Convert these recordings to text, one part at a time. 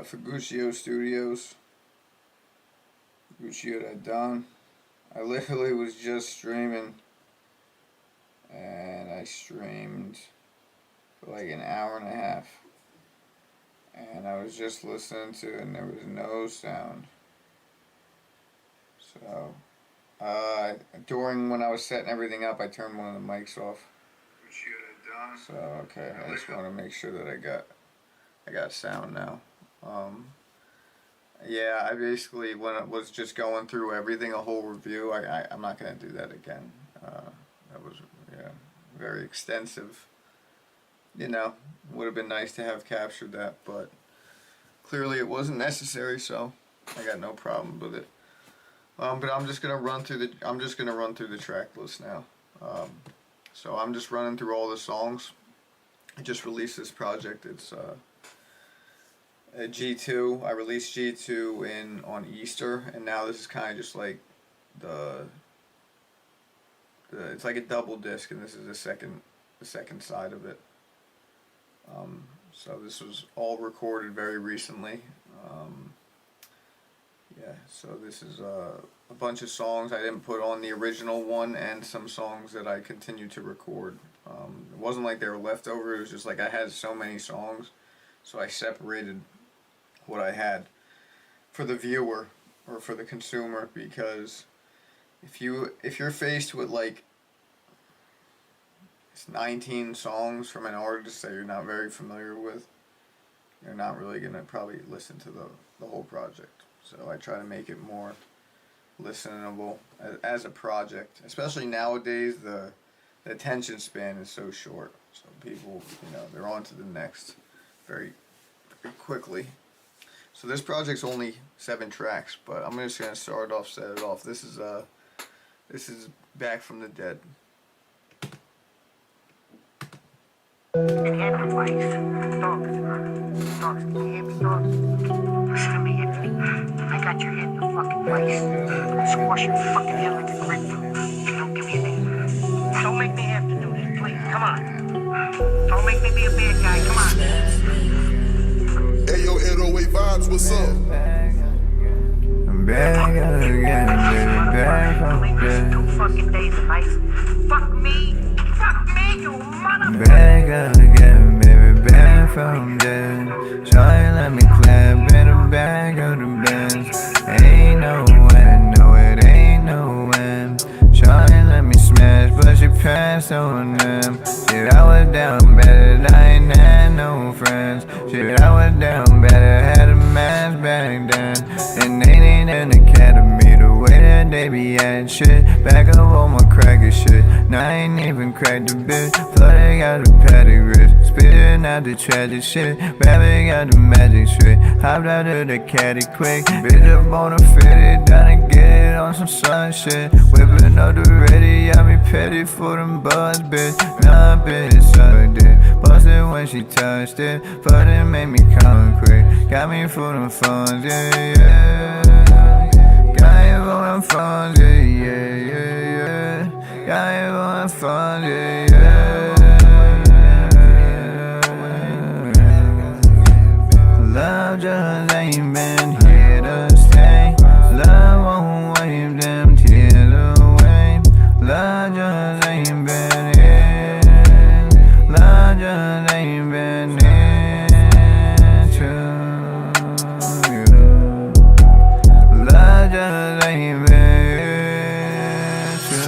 Figuccio Studios. Figuccio.Don. I literally was just streaming, and I streamed for like an hour and a half, and I was just listening to it, and there was no sound. So, during when I was setting everything up, I turned one of the mics off. So okay, I just want to make sure that I got sound now. Yeah, I basically when I was just going through everything, a whole review. I'm not gonna do that again. That was very extensive. You know, would have been nice to have captured that, but clearly it wasn't necessary. So I got no problem with it. But I'm just gonna run through the track list now. So I'm just running through all the songs. I just released this project. It's a G2. I released G2 on Easter, and now this is kind of just like it's like a double disc, and this is the second side of it. So this was all recorded very recently. Yeah, so this is a bunch of songs I didn't put on the original one, and some songs that I continued to record. It wasn't like they were leftover, it was just like I had so many songs, so I separated what I had for the viewer or for the consumer, because if you're faced with like it's 19 songs from an artist that you're not very familiar with, you're not really gonna probably listen to the whole project. So I try to make it more listenable as a project. Especially nowadays, the attention span is so short. So people, they're on to the next very, very quickly. So this project's only 7 tracks, but I'm just gonna set it off. This is Back from the Dead. And advice. Dogs, can you hear me, dogs? Listen to me, Anthony. I got your head in the fucking vice. Squash your fucking head like a grapefruit. Don't give me a name. Don't make me have to do this, please. Come on. Don't make me be a bad guy. Come on. Hey, yo, 808 Vibes, what's up? I'm back again, baby, back again. 2 fucking days of ice. Fuck me, you motherfucker. Back again, baby, back from dead. Shawty let me clap in the back of the Benz. Ain't no end, no it ain't no end. Shawty let me smash, but she passed on them. Shit, I was down better, I ain't had no friends. Shit, I was down better, had a mask back then. And they ain't in the academy the way that they be at shit. Back up on my cracker shit. Now I ain't even cracked a bit. Flooded got the patty wrist. Spitting out the tragic shit. Rabbit got the magic trick. Hopped out of the caddy quick. Bitch up on a fitted. Down and get it on some sun shit. Whipping up the ready. I be petty for them buzz, bitch. Nah, bitch, sucked it. Busted when she touched it. But it made me come quick. Got me for them funds, yeah, yeah. Got me for them funds, yeah, yeah, yeah, yeah. Got me for them funds, yeah, yeah. Love just ain't been here to stay. Love won't wipe them tears away. Love just ain't been here. Love just ain't been here to you. Love just ain't been here to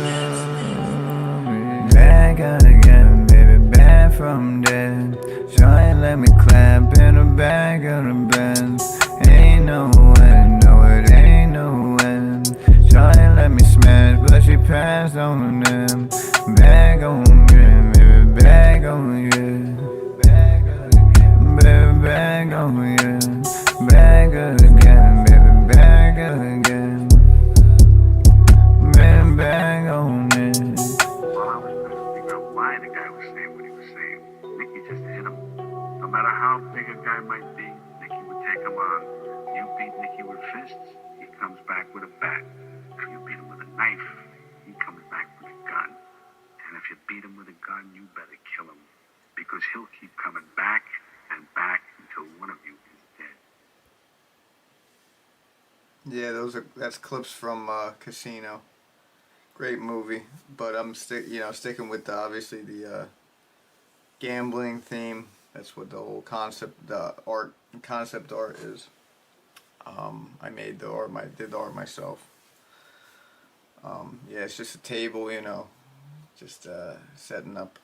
me. Back again, baby, back from dead. Shawty let me clap in the back of the Benz. Ain't no end, no it ain't no end. Shawty let me smash, but she passed on them. Back on you, baby, back on you. Baby, back on you. Back again, baby, back again. Baby, back on it. Well, I was trying to figure out why the guy was saying what he was saying. Nicky just hit him. No matter how big a guy might be, Nicky would take him on. You beat Nicky with fists, he comes back with a bat. If you beat him with a knife, he comes back with a gun. And if you beat him with a gun, you better kill him. Because he'll keep coming back and back until one of you is dead. Yeah, that's clips from Casino. Great movie, but I'm sticking with obviously the gambling theme. That's what the whole concept art is. I made the art, did the art myself. Yeah, it's just a table, just setting up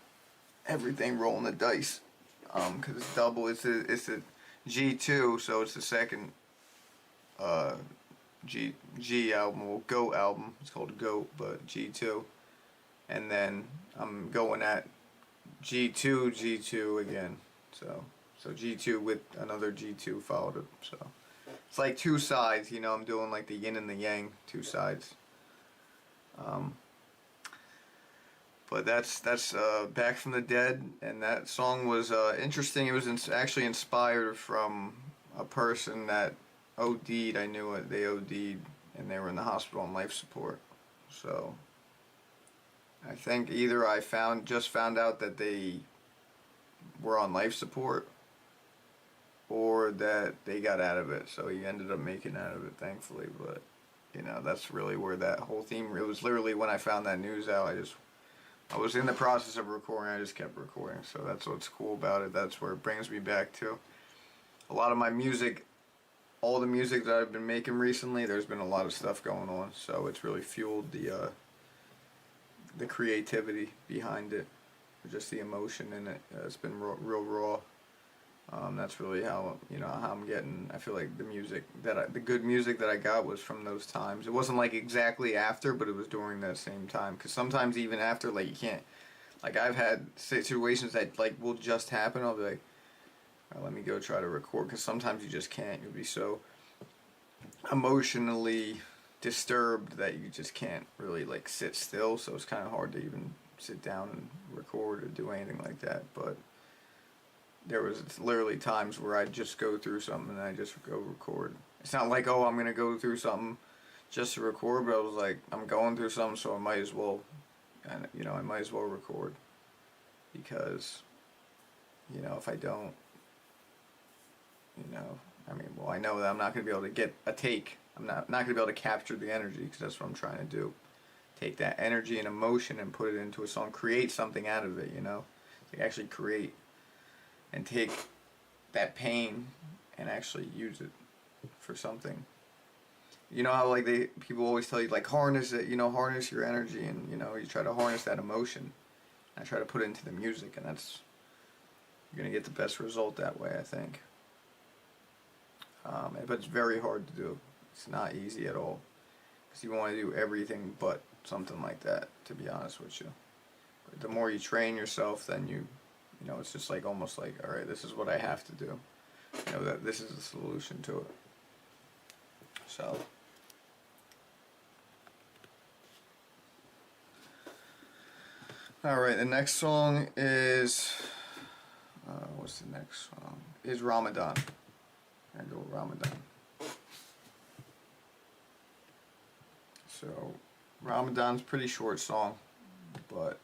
everything, rolling the dice. Because it's double. It's a G2, so it's the second G album, well, GOAT album. It's called GOAT, but G2. And then I'm going at G2 again. So G2 with another G2 followed it. So it's like two sides, I'm doing like the yin and the yang, two sides. But that's Back from the Dead, and that song was interesting. It was actually inspired from a person that OD'd. I knew it. They OD'd, and they were in the hospital on life support. So I think either I just found out that they were on life support, or that they got out of it. So he ended up making out of it, thankfully. But that's really where that whole theme. It was literally when I found that news out. I was in the process of recording. I just kept recording. So that's what's cool about it. That's where it brings me back to. A lot of my music, all the music that I've been making recently, there's been a lot of stuff going on. So it's really fueled the creativity behind it, just the emotion in it. It's been real raw. That's really how how I'm getting. I feel like the good music that I got was from those times. It wasn't like exactly after, but it was during that same time. Because sometimes even after, like you can't. Like I've had situations that like will just happen. I'll be like, all right, let me go try to record. Because sometimes you just can't. You'll be so emotionally disturbed that you just can't really like sit still. So it's kind of hard to even sit down and record or do anything like that. But there was literally times where I'd just go through something and I just go record. It's not like, oh, I'm going to go through something just to record, but I was like, I'm going through something, so I might as well, I might as well record. Because, if I don't, I know that I'm not going to be able to get a take. I'm not going to be able to capture the energy, because that's what I'm trying to do. Take that energy and emotion and put it into a song, create something out of it, Like actually create. And take that pain and actually use it for something. You know how like people always tell you like harness it, harness your energy, and you try to harness that emotion. I try to put it into the music, and you're gonna get the best result that way, I think. But it's very hard to do. It's not easy at all, because you want to do everything but something like that. To be honest with you, but the more you train yourself, then it's just like almost like, all right, this is what I have to do. That this is the solution to it. So, all right, the next song is what's the next song? Is Ramadan. I go with Ramadan. So, Ramadan's a pretty short song, but.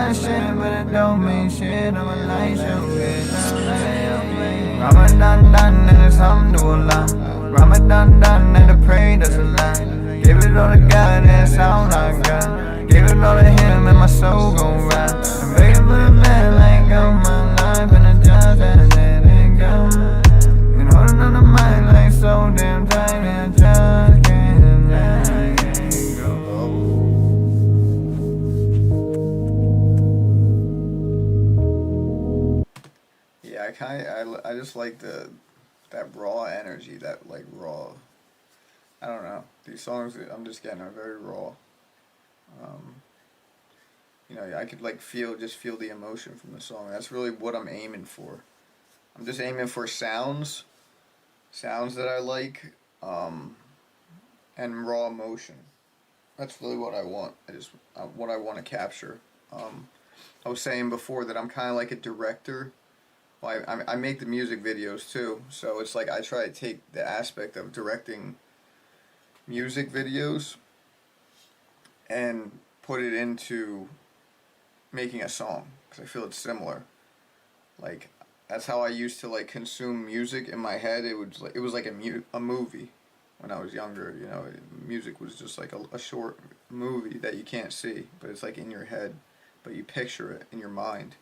my shit, but it don't mean shit. I'm a light show bitch. Ramadan done and it's alhamdulillah. Ramadan done and I pray that's a lie. Give it all to God and it's all I got. Give it all to Him and my soul gon' ride. I'm begging for the man like go my life and I just let it go. And holding on to mine like so damn tight and I just can't let it go. Yeah, I just like that raw energy, that like raw. I don't know. These songs I'm just getting are very raw. You know, I could like feel the emotion from the song. That's really what I'm aiming for. I'm just aiming for sounds that I like, and raw emotion. That's really what I want. What I want to capture. I was saying before that I'm kind of like a director. Well, I make the music videos too, so it's like I try to take the aspect of directing music videos and put it into making a song, because I feel it's similar. Like, that's how I used to like consume music in my head. It was like a movie when I was younger. You know, music was just like a short movie that you can't see, but it's like in your head, but you picture it in your mind.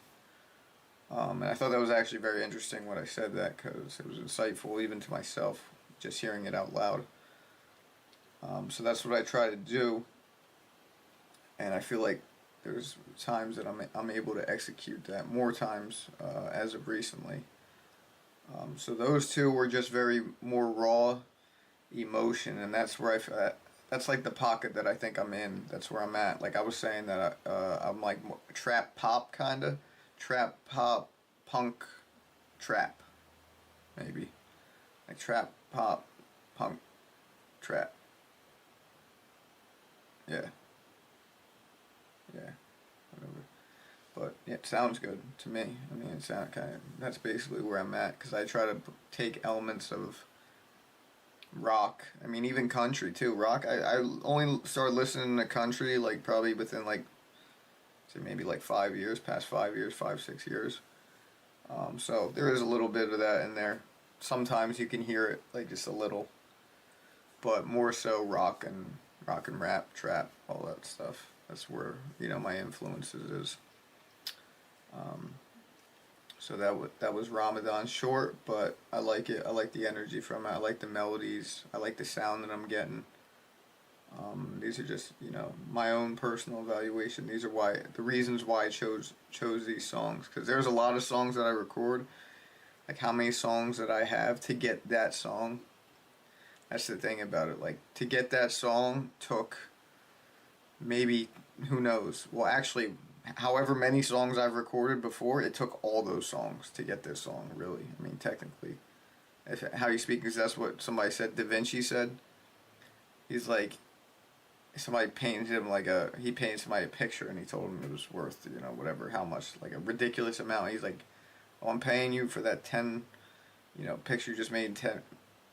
And I thought that was actually very interesting when I said that, because it was insightful even to myself, just hearing it out loud. So that's what I try to do, and I feel like there's times that I'm able to execute that more times as of recently. So those two were just very more raw emotion, and that's where that's like the pocket that I think I'm in. That's where I'm at. Like I was saying that I'm like trap pop kinda. Trap pop, punk, trap, maybe, like trap pop, punk, trap. Yeah, whatever. But yeah, it sounds good to me. I mean, it sounds that's basically where I'm at, because I try to take elements of rock. I mean, even country too. Rock. I only started listening to country like probably within like, say maybe like 5 years, past 5 years, 5, 6 years. So there is a little bit of that in there. Sometimes you can hear it, like just a little, but more so rock and rap, trap, all that stuff. That's where my influences is. So that was Ramadan, short, but I like it. I like the energy from it. I like the melodies. I like the sound that I'm getting. These are just my own personal evaluation. These are the reasons why I chose these songs, because there's a lot of songs that I record. Like how many songs that I have to get that song. That's the thing about it. Like to get that song took maybe, who knows. Well, actually, however many songs I've recorded before, it took all those songs to get this song. Really, I mean, technically, how you speak, because that's what somebody said. Da Vinci said. He's like, somebody painted him he painted somebody a picture, and he told him it was worth whatever, how much, like a ridiculous amount. He's like, oh, I'm paying you for that 10 picture you just made in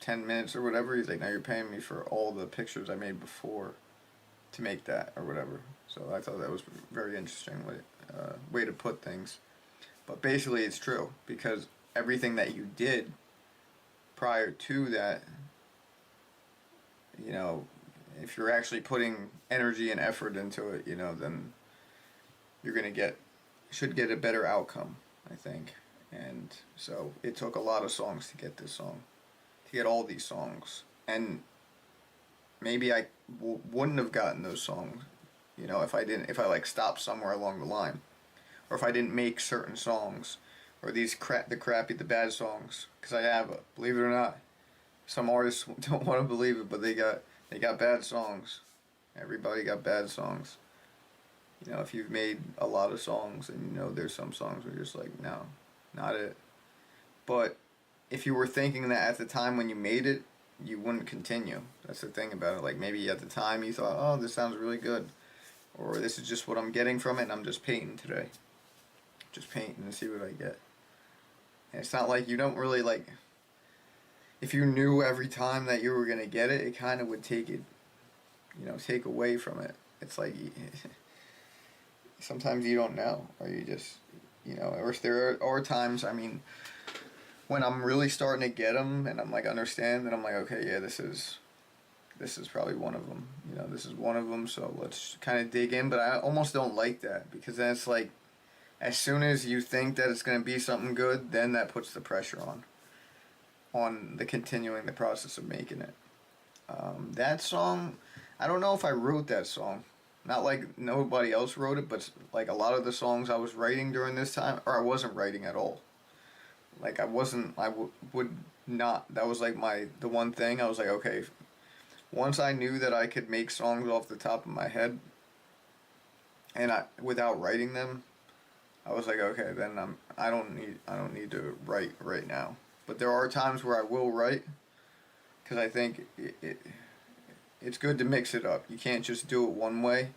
10 minutes or whatever. He's like, now you're paying me for all the pictures I made before to make that or whatever. So I thought that was a very interesting way to put things. But basically it's true, because everything that you did prior to that, if you're actually putting energy and effort into it, then you're should get a better outcome, I think. And so it took a lot of songs to get this song, to get all these songs. And maybe I wouldn't have gotten those songs, if I like stopped somewhere along the line, or if I didn't make certain songs, or the bad songs. Because I have, believe it or not, some artists don't want to believe it, but they got bad songs. Everybody got bad songs. If you've made a lot of songs, and there's some songs where you're just like, no, not it. But if you were thinking that at the time when you made it, you wouldn't continue. That's the thing about it. Like maybe at the time you thought, oh, this sounds really good, or this is just what I'm getting from it, and I'm just painting today. Just painting and see what I get. And it's not like you don't really like. If you knew every time that you were gonna get it, it kind of would take away from it. It's like sometimes you don't know, or you just, or if there are times, I mean, when I'm really starting to get them and I'm like understand, then I'm like, okay, yeah, this is probably one of them. This is one of them. So let's kind of dig in. But I almost don't like that, because then it's like, as soon as you think that it's going to be something good, then that puts the pressure on the continuing the process of making it. That song, I don't know if I wrote that song. Not like nobody else wrote it, but like a lot of the songs I was writing during this time, or I wasn't writing at all. Like would not. That was like the one thing I was like, okay. Once I knew that I could make songs off the top of my head, and without writing them, I was like, okay, then I don't need to write right now. But there are times where I will write, because I think it's good to mix it up. You can't just do it one way,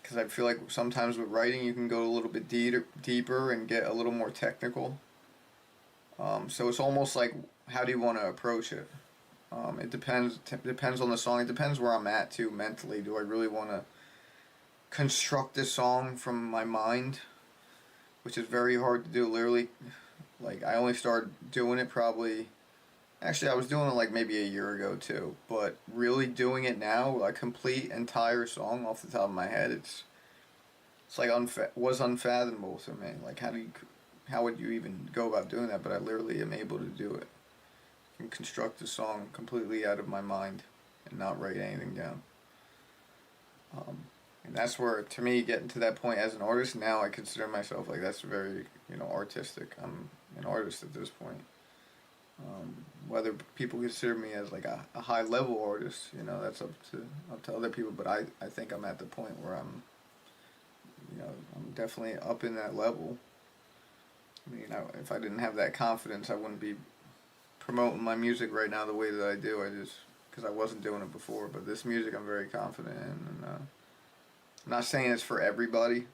because I feel like sometimes with writing you can go a little bit deeper and get a little more technical. So it's almost like, how do you want to approach it? It depends on the song. It depends where I'm at too mentally. Do I really want to construct this song from my mind, which is very hard to do. Literally, like, I only started doing it probably. Actually, I was doing it like maybe a year ago too. But really doing it now, a complete entire song off the top of my head, it's like was unfathomable to me. Like, how would you even go about doing that? But I literally am able to do it. I can construct a song completely out of my mind and not write anything down. And that's where, to me, getting to that point as an artist, now I consider myself like, that's very, artistic. I'm an artist at this point. Whether people consider me as like a high level artist, that's up to other people. But I think I'm at the point where I'm definitely up in that level. I mean, if I didn't have that confidence, I wouldn't be promoting my music right now the way that I do. Because I wasn't doing it before. But this music I'm very confident in, and I'm not saying it's for everybody,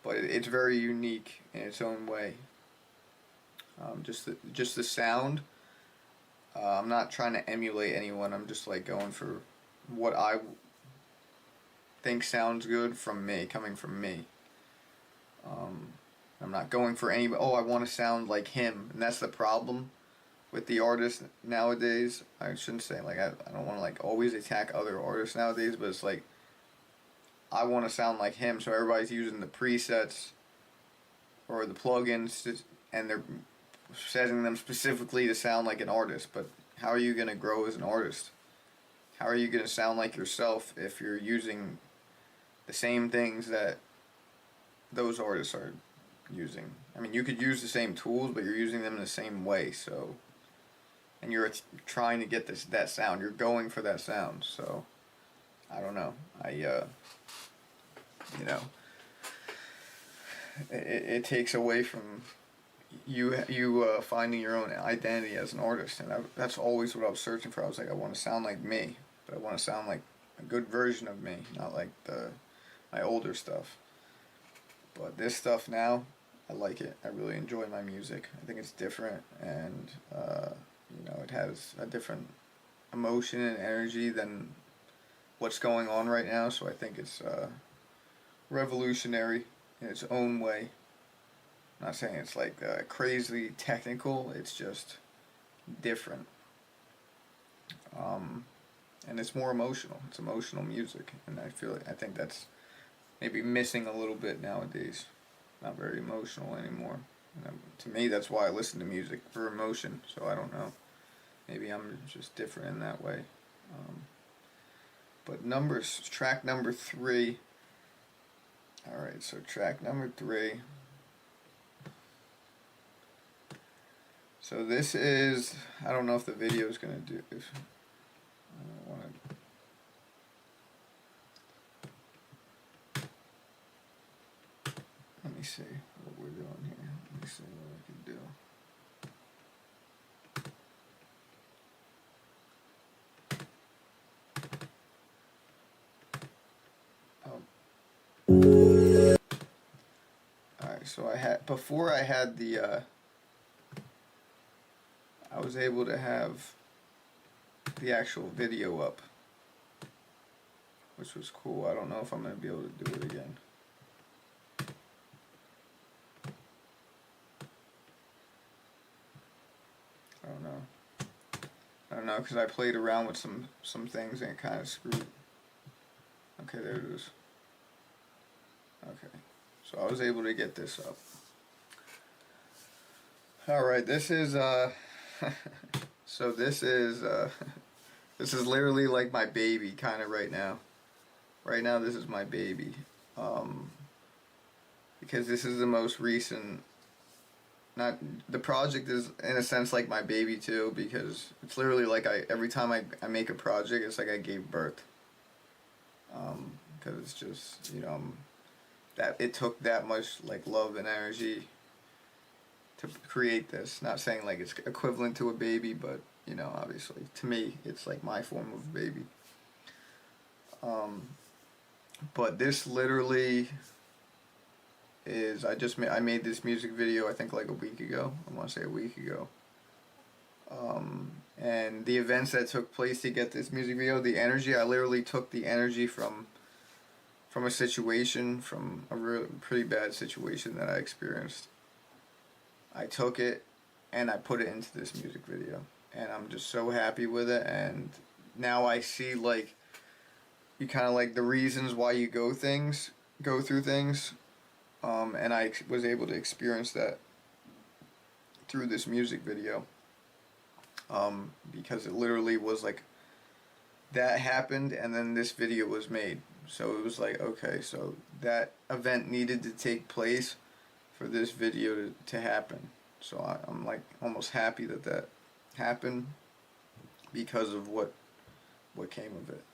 but it's very unique in its own way. Just the sound. I'm not trying to emulate anyone. I'm just like going for what I think sounds good from me, coming from me. I'm not going for any. Oh, I want to sound like him, and that's the problem with the artists nowadays. I shouldn't say like I don't want to like always attack other artists nowadays, but it's like, I want to sound like him, so everybody's using the presets or the plugins and they're setting them specifically to sound like an artist. But how are you going to grow as an artist? How are you going to sound like yourself if you're using the same things that those artists are using? I mean, you could use the same tools, but you're using them in the same way. So, and you're trying to get that sound. You're going for that sound. So, I don't know. It takes away from you finding your own identity as an artist, and that's always what I was searching for. I was like, I want to sound like me, but I want to sound like a good version of me, not like my older stuff. But this stuff now, I like it. I really enjoy my music. I think it's different, and it has a different emotion and energy than what's going on right now. So I think it's revolutionary in its own way. I'm not saying it's like crazy technical. It's just different, and it's more emotional. It's emotional music, and I think that's maybe missing a little bit nowadays. Not very emotional anymore. And to me, that's why I listen to music, for emotion. So I don't know. Maybe I'm just different in that way. But track number 3. Alright, so track number 3. So this is, I don't know if the video is going to do, I don't want to. Let me see what we're doing here. Let me see what I can do. Alright, so before I had I was able to have the actual video up, which was cool. I don't know if I'm going to be able to do it again. don't know, because I played around with some things and it kind of screwed. Okay, there it is. Okay, so I was able to get this up. Alright, this is, so this is, this is literally like my baby kind of right now. Right now, this is my baby. Because this is the most recent, not, the project is in a sense like my baby too, because it's literally like every time I make a project, it's like I gave birth. Because it's just, you know, that it took that much like love and energy to create this. Not saying like it's equivalent to a baby, but you know, obviously to me it's like my form of baby. But this literally is, I made this music video I think like a week ago. I want to say a week ago. And the events that took place to get this music video, the energy, I literally took the energy from a situation, from a pretty bad situation that I experienced. I took it and I put it into this music video, and I'm just so happy with it. And now I see like, you kind of like the reasons why you go through things, and I was able to experience that through this music video, because it literally was like that happened and then this video was made. So it was like, okay, so that event needed to take place for this video to happen. So I'm like almost happy that that happened because of what came of it.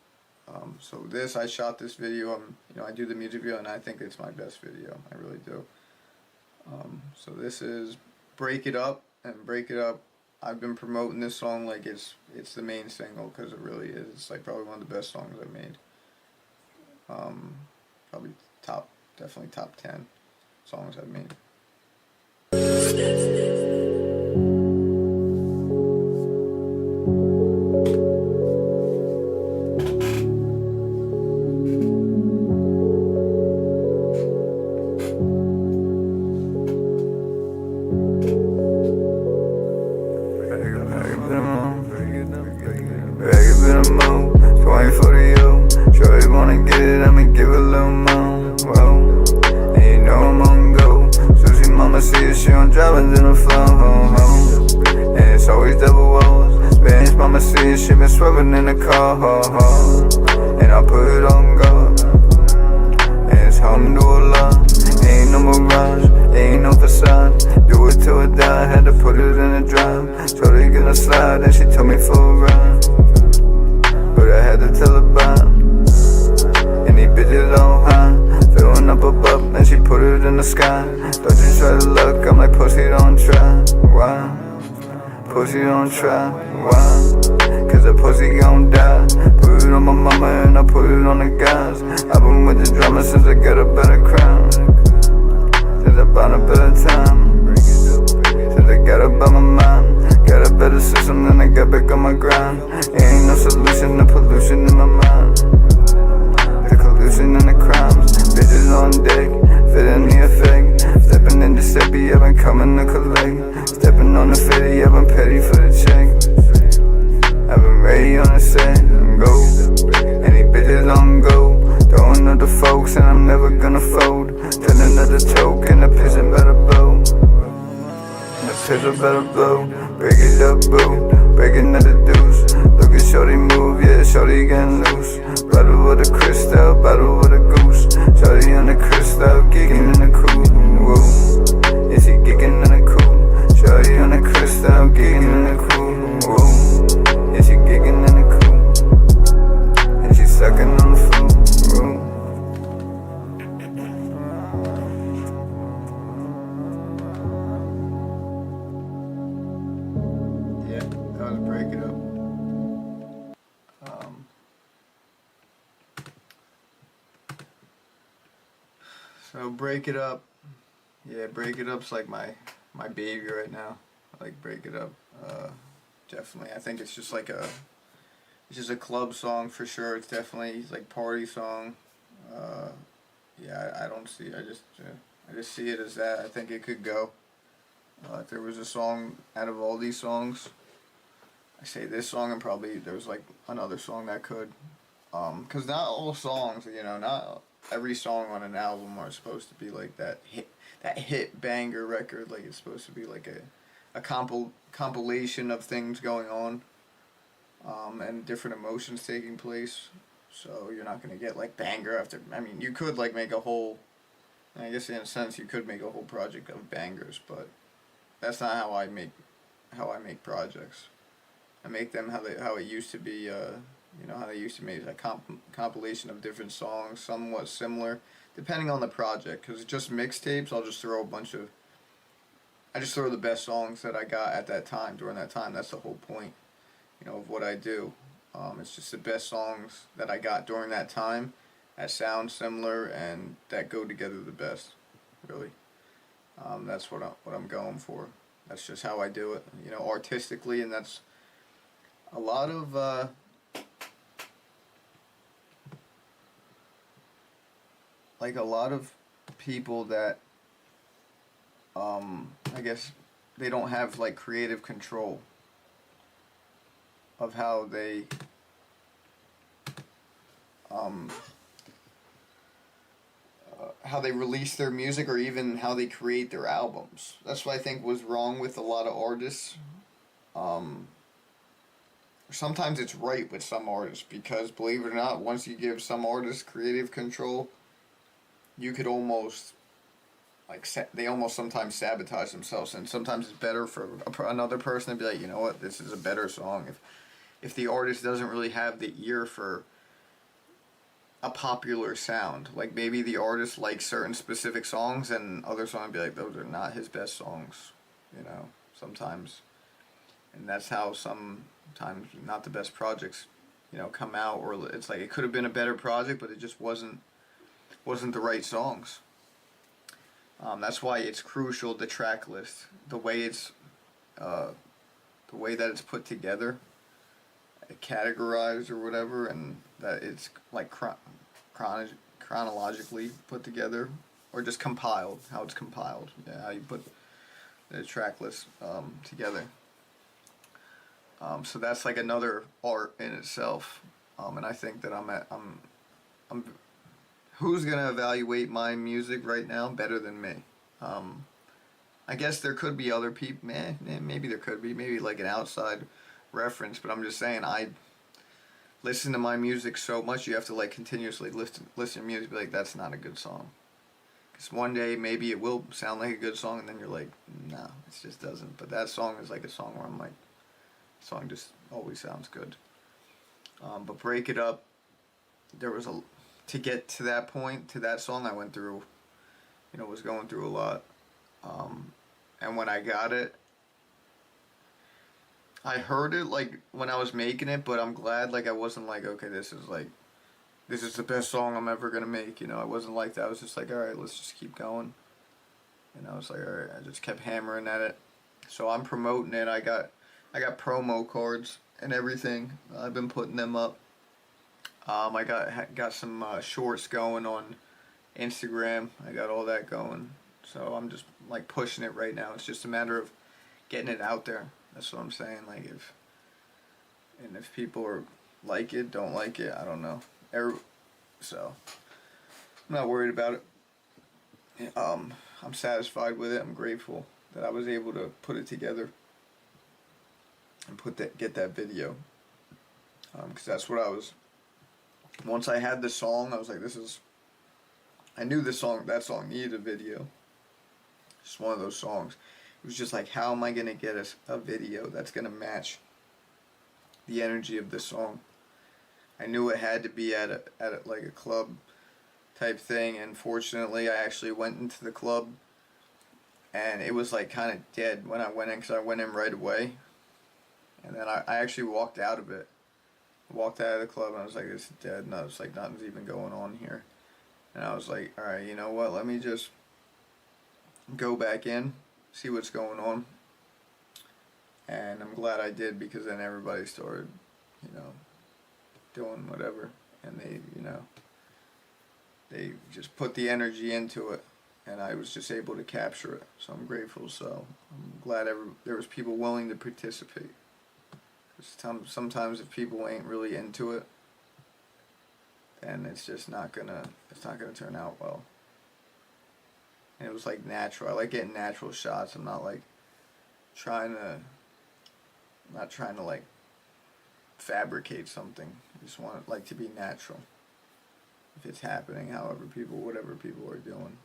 So I shot this video. You know, I do the music video and I think it's my best video. I really do. So this is Break It Up, and Break It Up, I've been promoting this song like it's the main single, because it really is. It's like probably one of the best songs I've made. Probably definitely top 10 songs I've made. She been swerving in the car, and I put it on God, and it's alhamdulillah. Ain't no mirage, ain't no facade. Do it till I die, had to put it in the drive. So they gonna slide, and she took me for a ride, but I had to tell her bye. And these bitches on high, filling up above, and she put it in the sky. Don't you try to look, I'm like pussy, don't try. Why? Pussy don't try, why? Cause the pussy gon' die. Put it on my mama and I put it on the guys. I've been with the drama since I got a better crown, since I found a better time, since I got up on my mind. Got a better system and I got back on my grind. Ain't no solution to pollution in my mind, the collusion and the crimes. Bitches on deck, feeling the effect. Stepping in the seppi, I've been coming to collect. Stepping on the 50, I've been petty for the check. I've been ready on the set, go. And these bitches on go. Throwing up the folks and I'm never gonna fold. Turn another choke and the pistol better blow. The pistol better blow. Break it up, boo. Break another deuce. Look at shorty move, yeah, shorty getting loose. Bottle with a crystal, bottle with a goose. Shorty on the crystal, geeking in the cool. Whoa, is he geeking in the cool? Shorty on the crystal, geeking in the cool. Whoa, is she gigging in the cool? And she sucking on the food. Whoa. Yeah, that was Break It Up. So Break It Up. Yeah, Break It Up's like my baby right now. I like Break It Up. Definitely, I think it's just like it's just a club song for sure. It's definitely like party song. Yeah, I don't see. I just see it as that. I think it could go. If there was a song out of all these songs, I say this song, and probably there's like another song that could. Because not all songs, you know, not every song on an album are supposed to be like that hit banger record. Like it's supposed to be like a compilation of things going on, and different emotions taking place. So you're not gonna get like banger after. I mean, you could like make a whole. I guess in a sense you could make a whole project of bangers, but that's not how I make projects. I make them how it used to be. You know how they used to make a compilation of different songs, somewhat similar, depending on the project. Because just mixtapes, I'll just throw a bunch of. I just throw the best songs that I got at that time during that time. That's the whole point, you know, of what I do. It's just the best songs that I got during that time, that sound similar and that go together the best. Really, that's what I'm going for. That's just how I do it, you know, artistically, and that's a lot of. Like a lot of people that I guess they don't have like creative control of how they release their music or even how they create their albums. That's what I think was wrong with a lot of artists. Sometimes it's right with some artists because believe it or not, once you give some artists creative control, you could almost they almost sometimes sabotage themselves, and sometimes it's better for another person to be like, you know what, this is a better song if the artist doesn't really have the ear for a popular sound. Like maybe the artist likes certain specific songs and other songs be like, those are not his best songs, you know, sometimes. And that's how sometimes not the best projects, you know, come out, or it's like it could have been a better project but it just wasn't the right songs. That's why it's crucial, the track list, the way that it's put together, categorized or whatever, and that it's like chronologically put together, or just compiled, how it's compiled, yeah, how you put the track list together. So that's like another art in itself, and I think that I'm who's gonna evaluate my music right now better than me? I guess there could be other people. Maybe there could be. Maybe like an outside reference. But I'm just saying, I listen to my music so much. You have to like continuously listen to music. Be like, that's not a good song. Because one day maybe it will sound like a good song, and then you're like, no, it just doesn't. But that song is like a song where I'm like, the song just always sounds good. But Break It Up, there was to get to that point, to that song, I went through, you know, was going through a lot. And when I got it, I heard it like when I was making it, but I'm glad like I wasn't like, okay, this is the best song I'm ever gonna make, you know. I wasn't like that. I was just like, alright, let's just keep going. And I was like, alright, I just kept hammering at it. So I'm promoting it. I got promo cards and everything. I've been putting them up. I got some shorts going on Instagram. I got all that going. So I'm just like pushing it right now. It's just a matter of getting it out there. That's what I'm saying. Like if people like it, don't like it, I don't know. So I'm not worried about it. I'm satisfied with it. I'm grateful that I was able to put it together and get that video. Because that's what I was. Once I had the song, I was like, I knew that song needed a video. Just one of those songs. It was just like, how am I going to get a video that's going to match the energy of this song? I knew it had to be at like a club type thing, and fortunately I actually went into the club and it was like kind of dead when I went in, because I went in right away, and then I actually walked out of it. Walked out of the club and I was like, this is dead, and I was like, nothing's even going on here. And I was like, alright, you know what, let me just go back in, see what's going on. And I'm glad I did, because then everybody started, you know, doing whatever, and they just put the energy into it, and I was just able to capture it. So I'm grateful. So I'm glad there was people willing to participate. Sometimes if people ain't really into it, then it's not gonna turn out well. And it was like natural. I like getting natural shots. I'm not like trying to like fabricate something. I just want it like to be natural. If it's happening, whatever people are doing,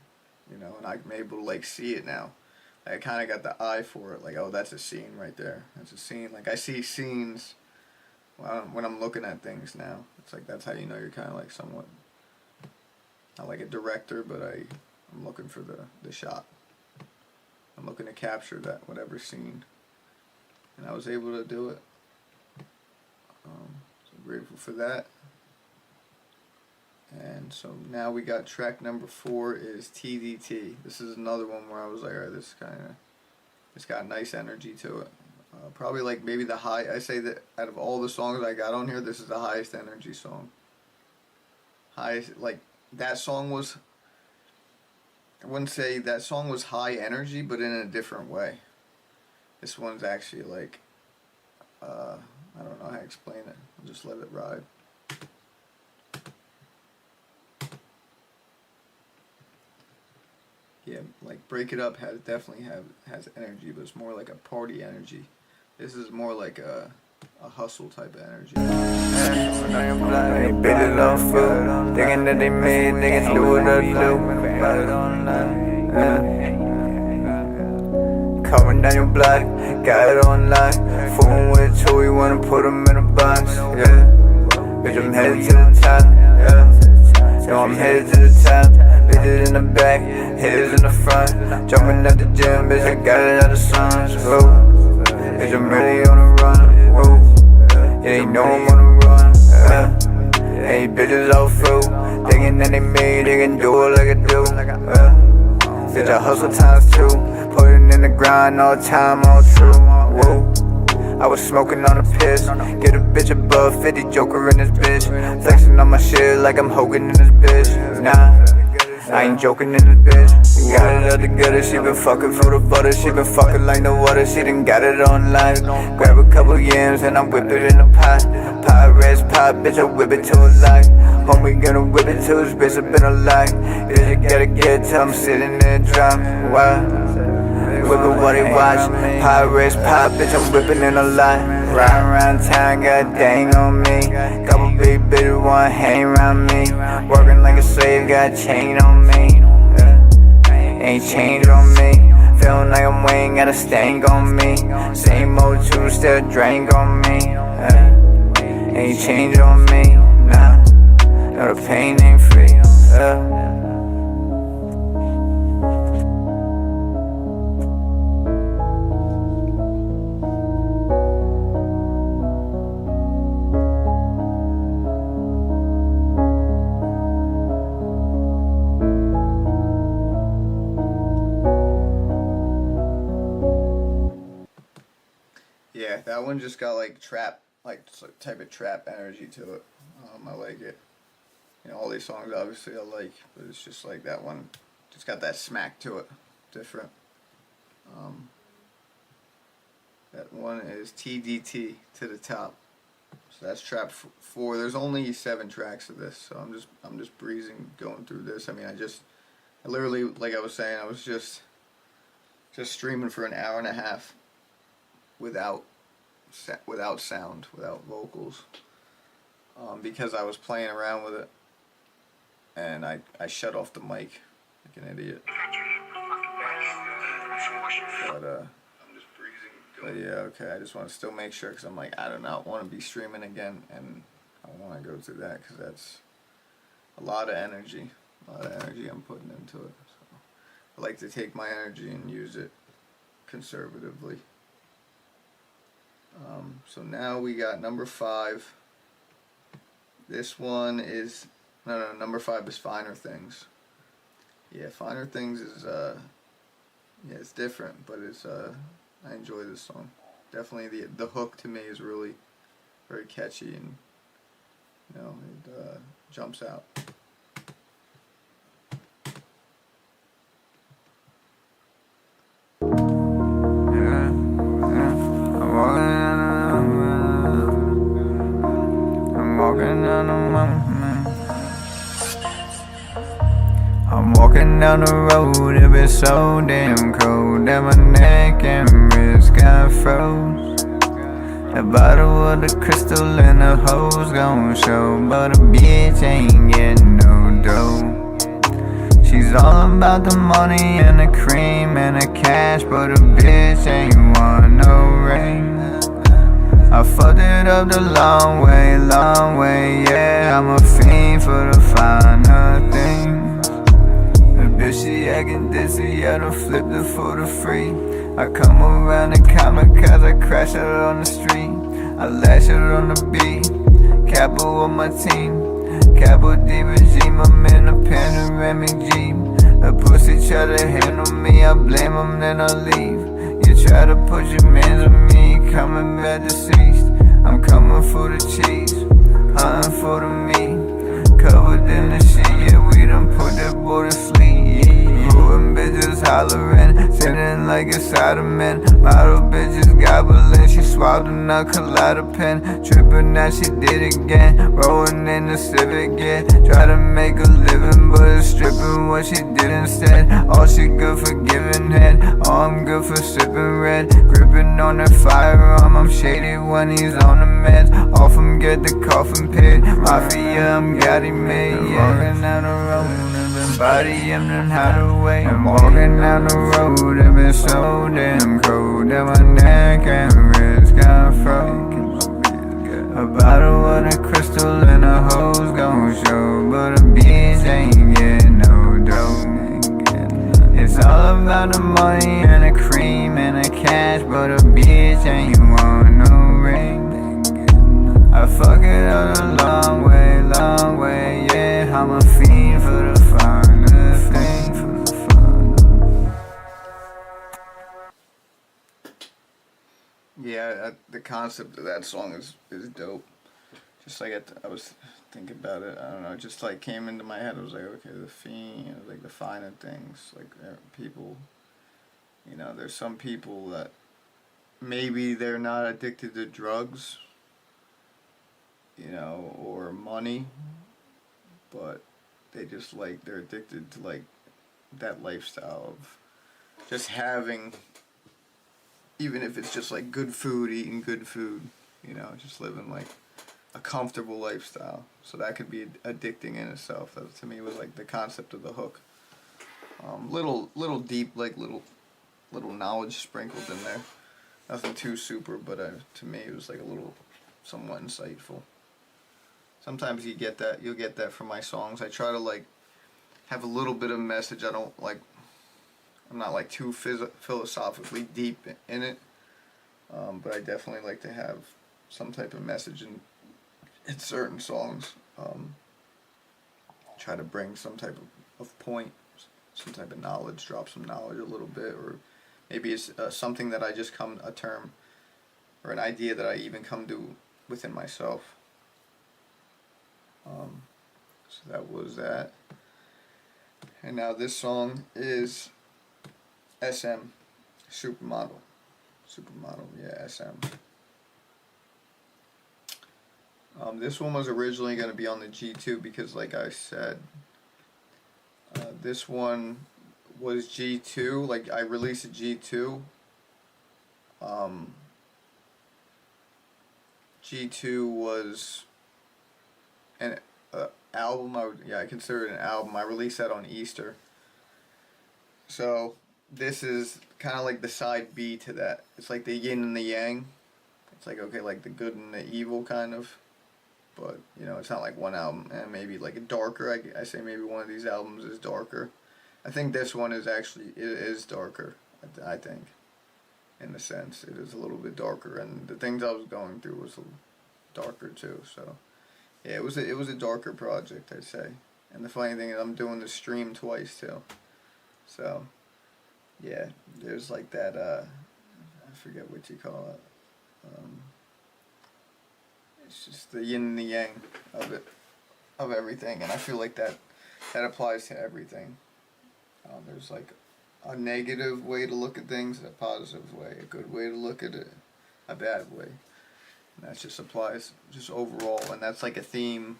and I'm able to like see it now. I kind of got the eye for it. Like, oh, that's a scene right there. That's a scene. Like I see scenes when I'm looking at things now. It's like that's how you know you're kind of like somewhat not like a director, but I'm looking for the shot. I'm looking to capture that whatever scene, and I was able to do it. So I'm grateful for that. And so now we got track number 4 is TDT. This is another one where I was like, alright, it's got nice energy to it. Probably like maybe I say that out of all the songs I got on here, this is the highest energy song. Like that song was, I wouldn't say that song was high energy, but in a different way. This one's actually like, I don't know how to explain it. I'll just let it ride. Yeah, like Break It Up definitely has energy, but it's more like a party energy. This is more like a hustle type of energy. They beat it off food, thinking that they made, niggas do what I do. Coming down your block, got it on lock. Fooling with two, we wanna put them in a box. Yeah, bitch, I'm headed to the top. Yeah, no, I'm headed to the top. Bitches in the back, hitters in the front. Jumping at the gym, bitch, I got it out the sun. Whoa, bitch, I'm ready on the run. Whoa, yeah, they know I'm on the run. Hey, bitches all fool, thinking that they made, they can do it like I do. Bitch, I hustle times 2, putting in the grind all the time, all true. Whoa, I was smoking on the piss, get a bitch above 50, Joker in this bitch. Flexing on my shit like I'm Hogan in this bitch. Nah, I ain't joking in this bitch. Got it out together, she been fucking for the butter. She been fucking like no water, she done got it on live. Grab a couple yams and I whip it in a pot. Pirates pop, bitch, I whip it till it's light. Homie gonna whip it till this bitch have been alive. Bitch, you gotta get till I'm sitting there drunk. Wow, whip it while they watch. Pirates pop, bitch, I'm whipping in a lot. Riding around town, got dang on me. Couple big bitches wanna hang around me. Working like a slave, got a chain on me. Ain't change on me. Feeling like I'm Wayne, got a stank on me. Same old 2, still drink on me. Ain't change on me. Nah, no, the pain ain't free. Yeah, that one just got like trap, like type of trap energy to it. I like it. All these songs obviously I like, but it's just like that one, just got that smack to it, different. That one is TDT, to the top. So that's track 4. There's only 7 tracks of this, so I'm just breezing going through this. I mean, I literally, like I was saying, I was just streaming for an hour and a half without sound, without vocals, because I was playing around with it, and I shut off the mic like an idiot. But I'm just breezing. But yeah, okay. I just want to still make sure, because I'm like, I do not want to be streaming again, and I want to go through that because that's a lot of energy I'm putting into it. So I like to take my energy and use it conservatively. So now we got number 5. This one is no, number 5 is Finer Things. Yeah, Finer Things is yeah, it's different, but it's I enjoy this song. Definitely the hook to me is really very catchy, and it jumps out. walking down the road, it been so damn cold that my neck and wrist got froze. A bottle of the crystal and the hoes gon' show, but a bitch ain't getting no dough. She's all about the money and the cream and the cash, but a bitch ain't want no ring. I fucked it up the long way, yeah. I'm a fiend for the finer things. The bitch, she actin' dizzy, I done flipped it for the free. I come around the kamikaze, I crash it on the street. I lash it on the beat, capo on my team. Capo D regime, I'm in a panoramic Jeep. The pussy try to handle me, I blame him, then I leave. You try to put your mans on me, coming back deceased. I'm coming for the cheese, hunting for the meat. Covered in the shit, yeah, we done put that boy to sleep. Ruin bitches hollering, sitting like it's ottoman. Model bitches gobbling, she swallowed a colada pen. Tripping, now she did again, rolling in the Civic, yeah. Try to make a living, but it's stripping what she did instead. All she good for giving head, all I'm good for sipping red. Gripping on that firearm, I'm shady when he's on the meds. Off him, get the coffin paid. Mafia, I'm got him made, yeah. Walking down the road, body him then hideaway. I'm walking down the road, it been so damn cold that my neck and wrist got froze. A bottle of the crystal and the hoes gon' show, but a bitch ain't getting no dough. It's all about the money and the cream and the cash, but a bitch ain't want no ring. I fuck it up a long way, yeah. I'm a fiend for the finer thing, for the finer. Yeah, the concept of that song is dope. Just like I was thinking about it, I don't know, it just like came into my head. I was like, okay, the fiend, like the finer things, like people, you know, there's some people that maybe they're not addicted to drugs, you know, or money, but they just like, they're addicted to like that lifestyle of just having, even if it's just like good food, eating good food, you know, just living like a comfortable lifestyle. So that could be addicting in itself. That to me was like the concept of the hook. Little deep, like little knowledge sprinkled in there. Nothing too super, but to me it was like a little somewhat insightful. Sometimes you'll get that from my songs. I try to like have a little bit of message. I'm not like too philosophically deep in it, but I definitely like to have some type of message in certain songs. Try to bring some type of point, some type of knowledge, drop some knowledge a little bit, or maybe it's something that I just a term or an idea that I even come to within myself. So that was that. And now this song is SM, Supermodel, yeah, SM. This one was originally going to be on the G2 because, like I said, this one was G2. Like, I released a G2. G2 was an album. I consider it an album. I released that on Easter. So this is kind of like the side B to that. It's like the yin and the yang. It's like, okay, like the good and the evil kind of. But, you know, it's not like one album. And maybe like a darker. I say maybe one of these albums is darker. I think this one is darker, I think. In a sense, it is a little bit darker. And the things I was going through was a little darker too. So, yeah, it was a darker project, I'd say. And the funny thing is I'm doing the stream twice too. So, yeah, there's like that, I forget what you call it. It's just the yin and the yang of everything, and I feel like that applies to everything. There's like a negative way to look at things, a positive way, a good way to look at it, a bad way. And that just applies just overall, and that's like a theme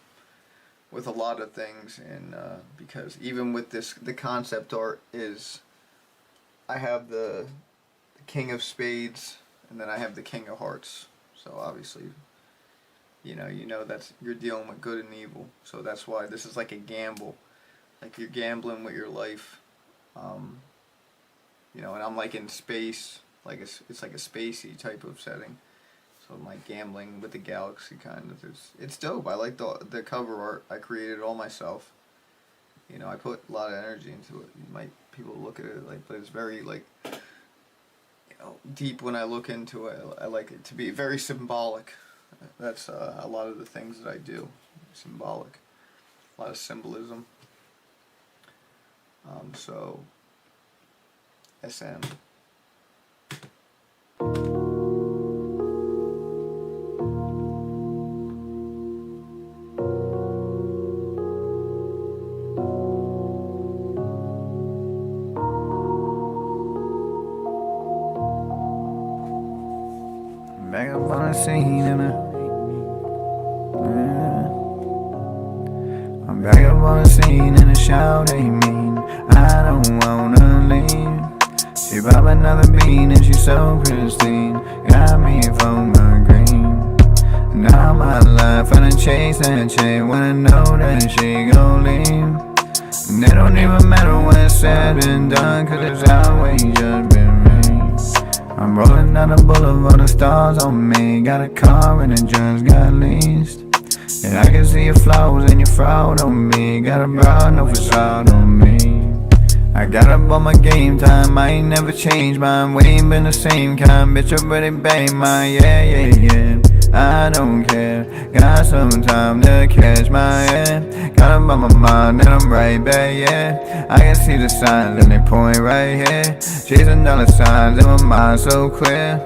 with a lot of things, and because even with this, the concept art is, I have the King of Spades, and then I have the King of Hearts. So obviously, you know that's, you're dealing with good and evil. So that's why this is like a gamble, like you're gambling with your life. And I'm like in space, like it's like a spacey type of setting. So I'm like gambling with the galaxy kind of. It's dope. I like the cover art. I created it all myself. I put a lot of energy into it. People look at it like, but it's very like, deep when I look into it. I like it to be very symbolic. That's a lot of the things that I do. Symbolic. A lot of symbolism. So SM. Back up on the scene and I'm back up on the scene and the shout ain't mean. I don't wanna leave. She pop another bean and she so pristine. Got me from my green. Now my life I done chase that chick when I know that she gon' leave. And it don't even matter when it's said and done, cause it's always just been me. I'm rolling down the boulevard, the stars on me. Got a car and it just got leased. And I can see your flaws and your fraud on me. Got a broad, no facade on me. I got up on my game time, I ain't never changed mine. We ain't been the same kind, bitch, I really bang mine. Yeah, I don't care. Got some time to catch my head. Got up on my mind and I'm right back, yeah. I can see the signs and they point right here. Chasing dollar signs and my mind so clear.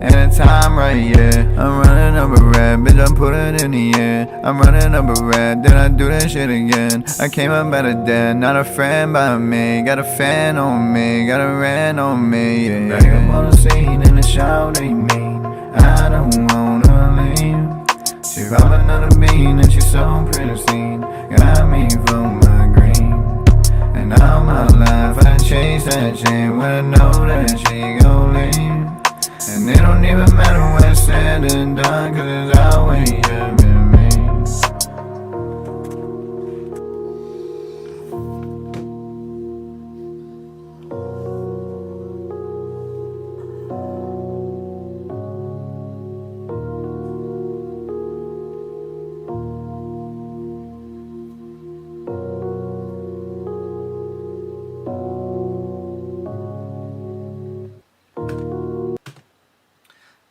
And the time right, yeah. I'm running up a red, bitch, I'm putting in the air. I'm running up a red, then I do that shit again. I came up better than, not a friend by me. Got a fan on me, got a ran on me, yeah. Back up on the scene and the shout ain't mean. I don't wanna leave. She pop another bean and she so pristine. Got me from my green. And all my life I chase that chick when I know that she gon' leave. And it don't even matter when it's said and done, cause it's always just been me.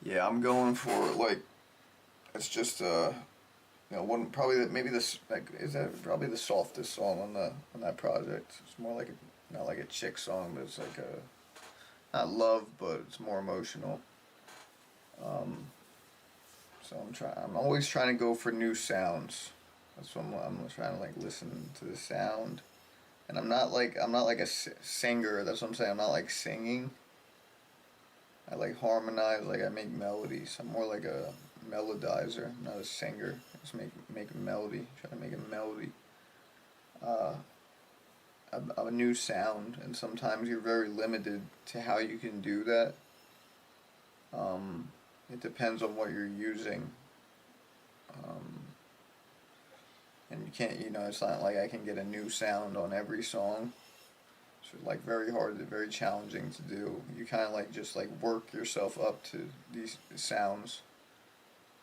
Yeah, I'm going for like, it's just one, probably maybe this, like, is that probably the softest song on that project. It's more like not like a chick song, but it's like not love, but it's more emotional. So I'm always trying to go for new sounds. That's what I'm trying to like listen to the sound. And I'm not like a singer. That's what I'm saying. I'm not like singing. I like harmonize, like I make melodies. I'm more like a melodizer, not a singer. I just make a melody, try to make a melody. A new sound, and sometimes you're very limited to how you can do that. It depends on what you're using. And you can't, it's not like I can get a new sound on every song. It's like very hard, very challenging to do. You kind of like just like work yourself up to these sounds.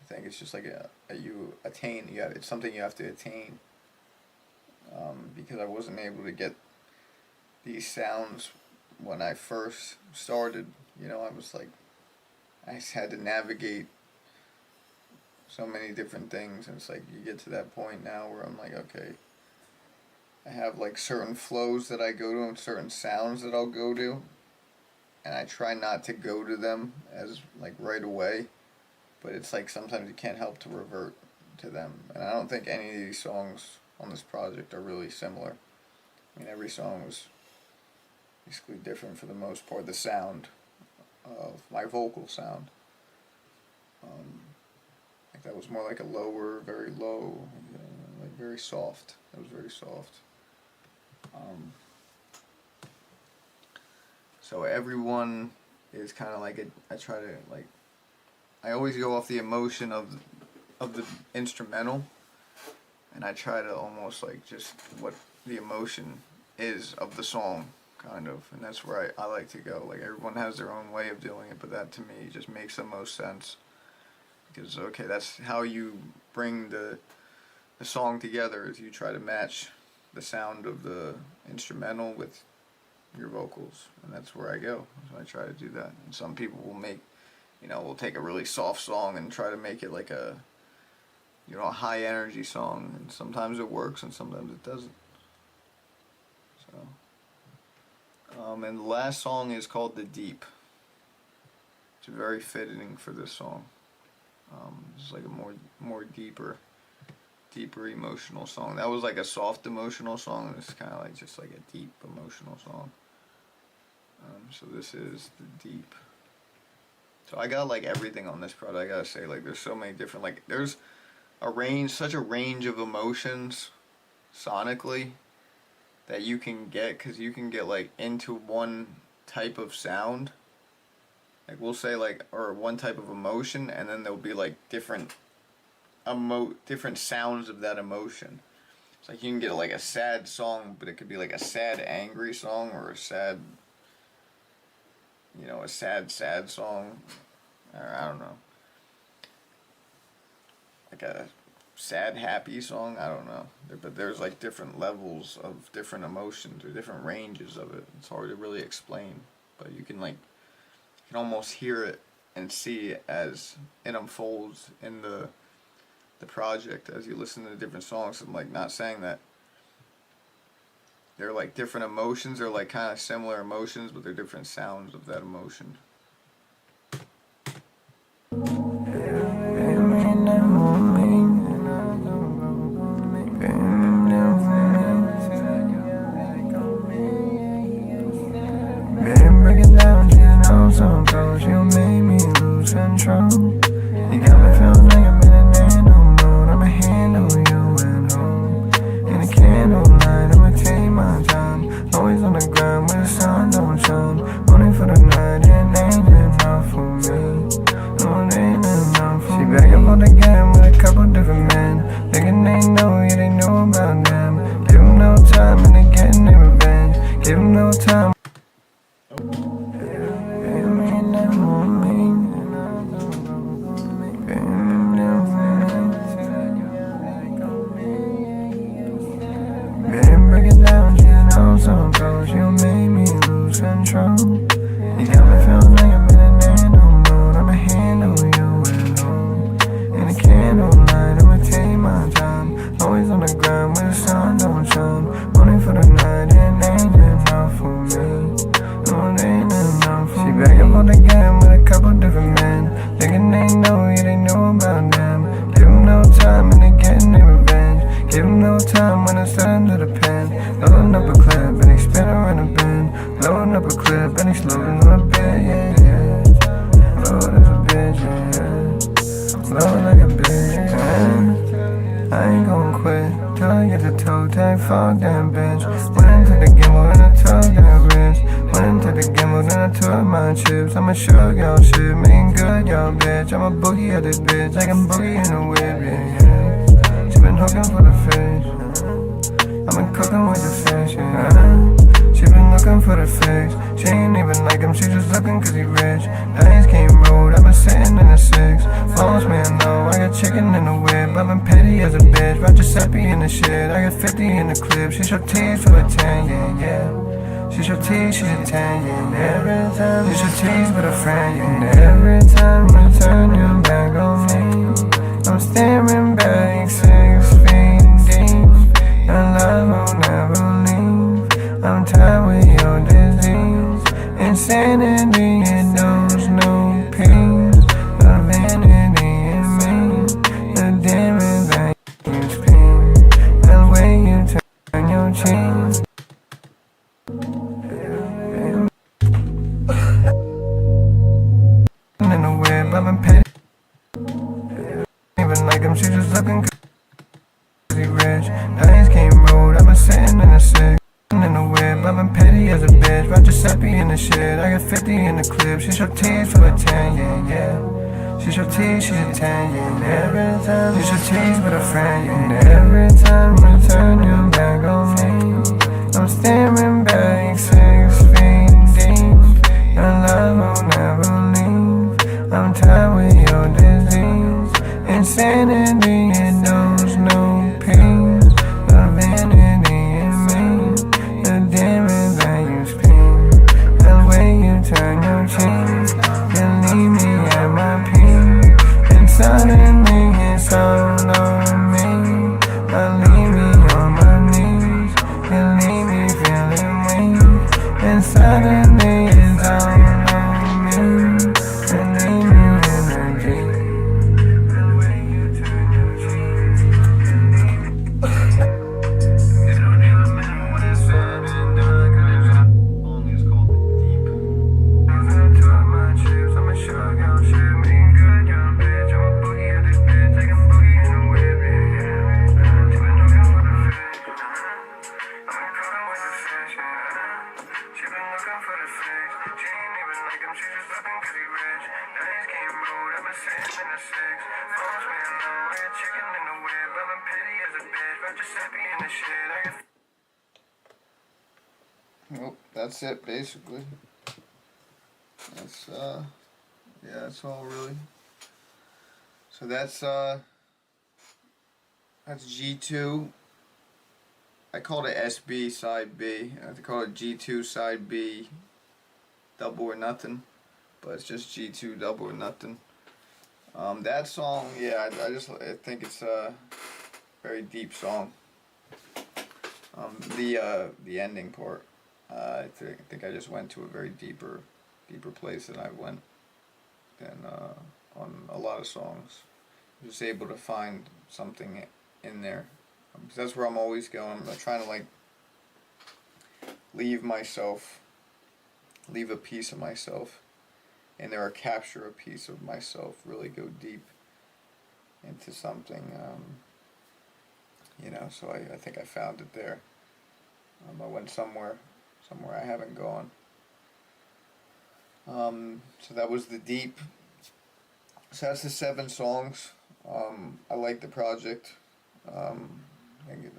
I think it's just like it's something you have to attain. Because I wasn't able to get these sounds when I first started. I just had to navigate so many different things, and it's like you get to that point now where I'm like, okay, I have like certain flows that I go to and certain sounds that I'll go to, and I try not to go to them as like right away, but it's like sometimes you can't help to revert to them. And I don't think any of these songs on this project are really similar. I mean, every song was basically different for the most part. The sound of my vocal sound, like that was more like a lower, very low, very soft. It was very soft. So everyone is kind of like I try to like. I always go off the emotion of the instrumental, and I try to almost like just what the emotion is of the song, kind of, and that's where I like to go. Like everyone has their own way of doing it, but that to me just makes the most sense. Because okay, that's how you bring the song together, is you try to match the sound of the instrumental with your vocals, and that's where I go. So I try to do that. And some people will make, will take a really soft song and try to make it like a, a high energy song, and sometimes it works and sometimes it doesn't. So, and the last song is called The Deep. It's very fitting for this song. It's like a more deeper emotional song. That was like a soft emotional song. It's kind of like just like a deep emotional song. So this is The Deep. So I got like everything on this product. I gotta say, like there's so many different, like there's such a range of emotions sonically that you can get, because you can get like into one type of sound, like we'll say like, or one type of emotion, and then there'll be like different sounds of that emotion. It's like you can get like a sad song, but it could be like a sad angry song, or a sad, a sad song, or I don't know, like a sad happy song, I don't know. But there's like different levels of different emotions, or different ranges of it. It's hard to really explain, but you can almost hear it and see it as it unfolds in the project as you listen to the different songs. I'm like not saying that they're like different emotions, they're like kind of similar emotions, but they're different sounds of that emotion. Been breaking down, sometimes you made me lose control. You got me feeling like I'm in an animal mode. I'ma handle you at home. In a candlelight, I'ma take my time. Always on the ground where the sun don't shine. Only for the night, and ain't enough for me. No, it ain't enough for me. She back up on the game with a couple different men. Thinking they know, yeah, they know about them. Give them no time and they getting their revenge. Give them no time. Sometimes you made me lose control. You got me feeling like I'm in an animal mode. I'ma handle you at home. In a candlelight, I'ma take my time. Always on the ground where the sun don't shine. Only for the night, and ain't enough for me. No, it ain't enough for me. She back up on the game with a couple different men. Thinking they know, yeah, they know about them. Give them no time and they getting their revenge. Give them no time when it's under the pen. Loading up a clip and they spin around a bend. Loading up a clip and they slowing on a bed, yeah. Load as a bitch, yeah. Load like a bitch, yeah. I ain't gon' quit till I get the toe tag, fuck that bitch. Went into the gimbal and I took that risk. Went into the gimbal then I took my chips. I'ma show y'all shit, making good y'all bitch. I'm a boogie at this bitch, like I'm boogie in a whip, yeah. She been hooking for the fish. I've been cooking with the fish, yeah. She been looking for the fix. She ain't even like him, she just looking cause he rich. Dice game road, I've been sitting in the six. Phones man low, I got chicken in the whip. I've been petty as a bitch, Roger Seppi in the shit. I got 50 in the clip, she show T's for a 10, yeah, yeah. She show T's, she's a 10, yeah. Every time she show T's with a friend, yeah. Every time you turn your back on me, I'm staring back 6 feet deep. And love will never leave. I'm tired with your disease. Insanity, it knows no peace. The vanity in me, the demons that you scream, the way you turn your cheeks. In the whip, I've been petty. Even like him, she just looking cause he rich. petty as a bitch, but Giuseppe in the shit. I got 50 in the clip. She show T's for a 10, yeah, yeah. She show T's, she's a 10, yeah. Every time she show T's with a friend, yeah. And every time you turn your back on me, I'm staring back 6 feet deep. Your love will never leave. I'm tired with your disease. Insanity, it knows no peace. The vanity in me, the damage that you speak, the way you turn your cheek, you leave me at my peak, and suddenly it's all on me. I leave me on my knees, you leave me feeling weak, and suddenly it's all on me. You leave me in the deep, the way you turn your cheek, you leave me. It don't even matter what it's said and done, 'cause that song is called Deep. I've had to have my chips, I'm a shark, y'all shit me good, young bitch. I'm a boogie at this bitch, taking boogie in the whip, yeah. She been looking for the fish, I've been cooking with the fish, yeah. She been looking for the fish, she ain't even like him, she just loving 'cause he rich. Now he's getting rude, I've been sitting in the six. Phone's being low, I got chicken in the whip, I've been petty as a bitch, but Giuseppe in the shit, I got. Well, that's it basically. That's yeah, that's all really. So that's G2. I called it SB side B. I have to call it G2 side B double or nothing. But it's just G2 double or nothing. That song, yeah, I think it's a very deep song. The ending part. I think I just went to a very deeper place than I went than on a lot of songs. I was able to find something in there. Because that's where I'm always going. I'm trying to like leave a piece of myself in there, or capture a piece of myself, really go deep into something. So I think I found it there. I went somewhere I haven't gone. So that was the deep. So that's the 7 songs. I like the project.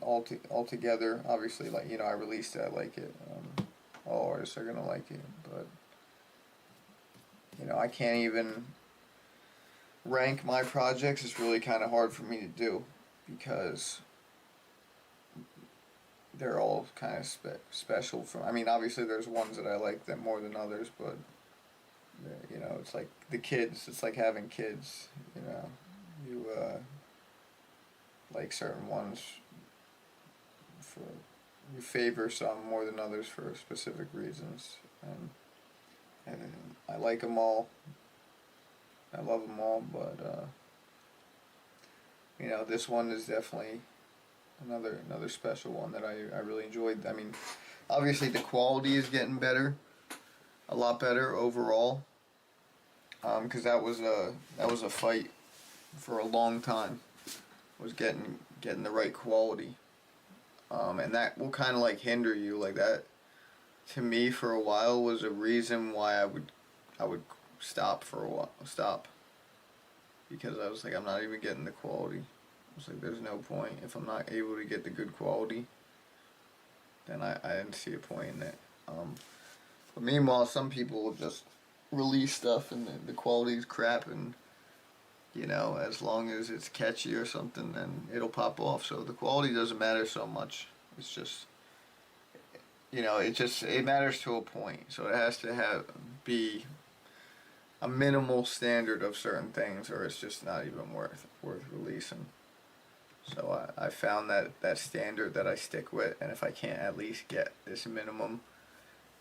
All together, obviously, like, I released it. I like it. All artists are gonna like it, but I can't even rank my projects. It's really kind of hard for me to do because they're all kind of special. Obviously there's ones that I like them more than others, but it's like the kids. It's like having kids. You like certain ones. You favor some more than others for specific reasons, and I like them all. I love them all, but this one is definitely another special one that I really enjoyed. Obviously the quality is getting better, a lot better overall. Because that was a fight for a long time. Was getting the right quality. And that will kind of like hinder you, like that. To me, for a while, was a reason why I would stop for a while. Because I was like, I'm not even getting the quality. I was like, there's no point. If I'm not able to get the good quality, then I didn't see a point in it. But meanwhile, some people will just release stuff and the quality is crap, and as long as it's catchy or something, then it'll pop off. So the quality doesn't matter so much. It's just, it matters to a point. So it has to be a minimal standard of certain things, or it's just not even worth releasing. So I found that standard that I stick with, and if I can't at least get this minimum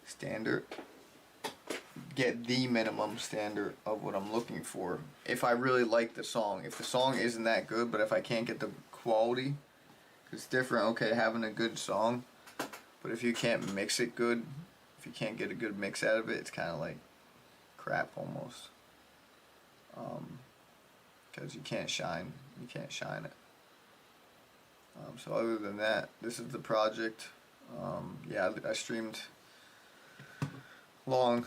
standard, get the minimum standard of what I'm looking for. If I really like the song, if the song isn't that good, but if I can't get the quality, it's different. Okay, having a good song, but if you can't mix it good, if you can't get a good mix out of it, it's kind of like crap almost. Because you can't shine it. So other than that, this is the project. I streamed long,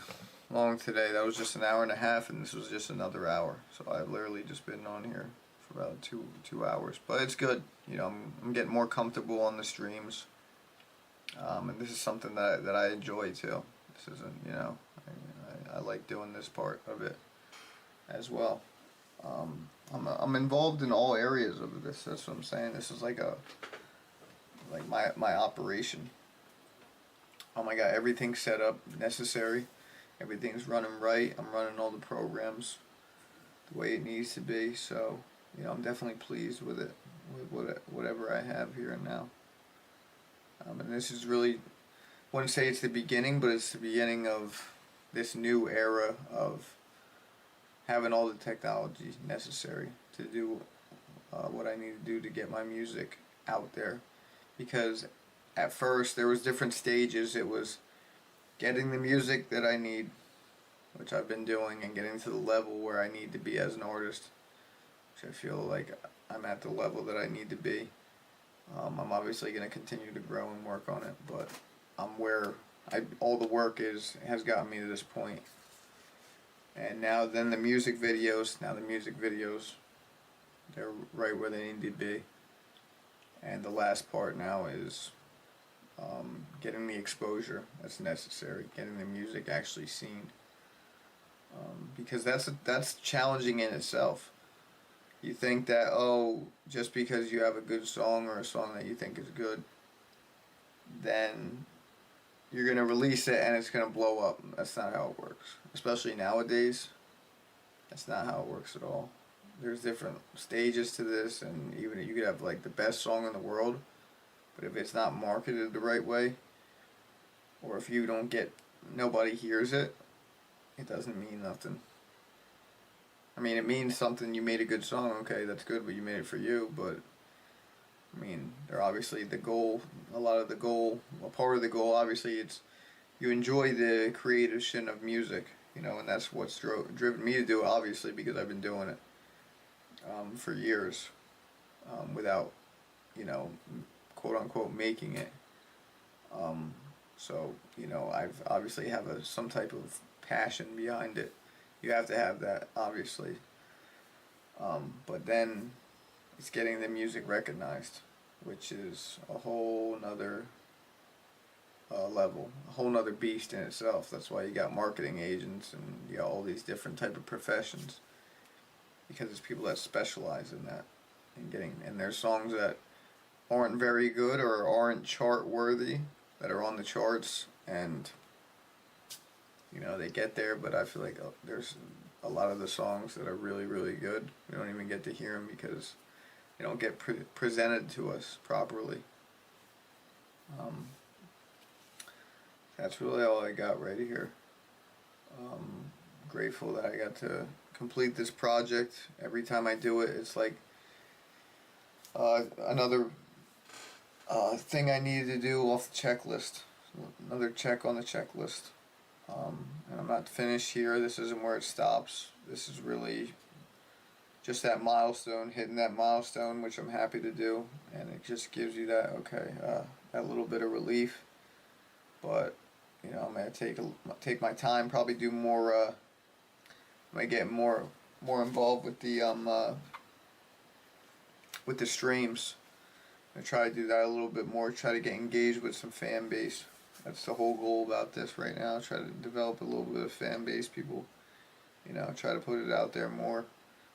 long today. That was just an hour and a half, and this was just another hour. So I've literally just been on here for about two hours. But it's good. You know, I'm getting more comfortable on the streams, and this is something that I enjoy too. This isn't, you know, I like doing this part of it as well. I'm involved in all areas of this. That's what I'm saying. This is like my operation. I got everything set up necessary. Everything's running right. I'm running all the programs the way it needs to be. So, you know, I'm definitely pleased with it, with whatever I have here and now. And this is really, I wouldn't say it's the beginning, but it's the beginning of this new era of having all the technology necessary to do what I need to do to get my music out there. Because at first there was different stages. It was getting the music that I need, which I've been doing, and getting to the level where I need to be as an artist, which I feel like I'm at the level that I need to be. I'm obviously going to continue to grow and work on it, but I'm where all the work has gotten me to this point. And now then the music videos, they're right where they need to be. And the last part now is getting the exposure that's necessary, getting the music actually seen. Because that's challenging in itself. You think that, oh, just because you have a good song or a song that you think is good, then you're going to release it and it's going to blow up. That's not how it works. Especially nowadays, that's not how it works at all. There's different stages to this, and even you could have like the best song in the world, but if it's not marketed the right way, or if you don't get, nobody hears it, it doesn't mean nothing. I mean, it means something. You made a good song, okay, that's good, but you made it for you. But I mean, they're obviously the goal. A part of the goal, obviously, it's you enjoy the creation of music, you know, and that's what's driven me to do it, obviously, because I've been doing it for years without, you know, quote unquote making it. So, you know, I've obviously have some type of passion behind it. You have to have that, obviously. But then it's getting the music recognized, which is a whole nother level, a whole nother beast in itself. That's why you got marketing agents and you got all these different type of professions, because it's people that specialize in that and there's songs that aren't very good or aren't chart worthy that are on the charts, and you know, they get there, but I feel like there's a lot of the songs that are really, really good. We don't even get to hear them because they don't get presented to us properly. That's really all I got right here. Grateful that I got to complete this project. Every time I do it, it's like another thing I needed to do off the checklist. Another check on the checklist. And I'm not finished here. This isn't where it stops. This is really just that milestone, hitting that milestone, which I'm happy to do. And it just gives you that, okay, that little bit of relief. But, you know, I'm going to take my time, probably do more, I'm going to get more involved with the streams. I'm going to try to do that a little bit more, try to get engaged with some fan base. That's the whole goal about this right now. Try to develop a little bit of fan base. People, you know, try to put it out there more.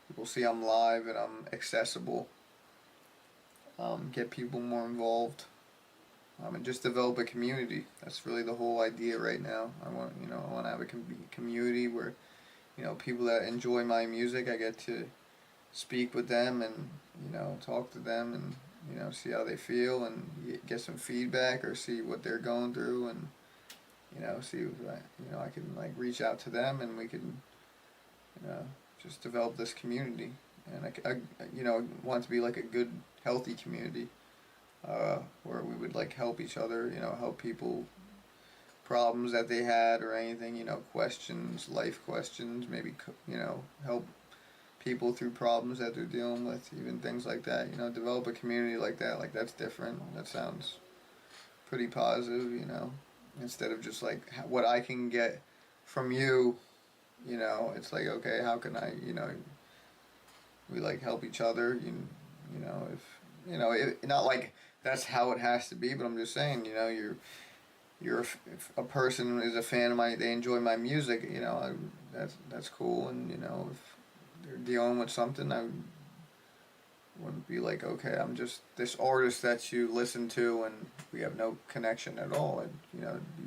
People see I'm live and I'm accessible. Get people more involved. And just develop a community. That's really the whole idea right now. I want to have a community where, you know, people that enjoy my music, I get to speak with them and, you know, talk to them and, you know, see how they feel and get some feedback or see what they're going through, and, you know, see if I can like reach out to them and we can, you know, just develop this community. And I you know, want to be like a good, healthy community where we would like help each other, you know, help people, problems that they had or anything, you know, questions, life questions, maybe, you know, help people through problems that they're dealing with, even things like that, you know, develop a community like that. Like, that's different. That sounds pretty positive, you know, instead of just like what I can get from you, you know, it's like, okay, how can I, you know, we like help each other, you know, if, you know, not like that's how it has to be, but I'm just saying, you know, if a person is a fan of my, they enjoy my music, you know, that's cool, and you know, if they're dealing with something, I wouldn't be like, okay, I'm just this artist that you listen to, and we have no connection at all. And you know, it'd be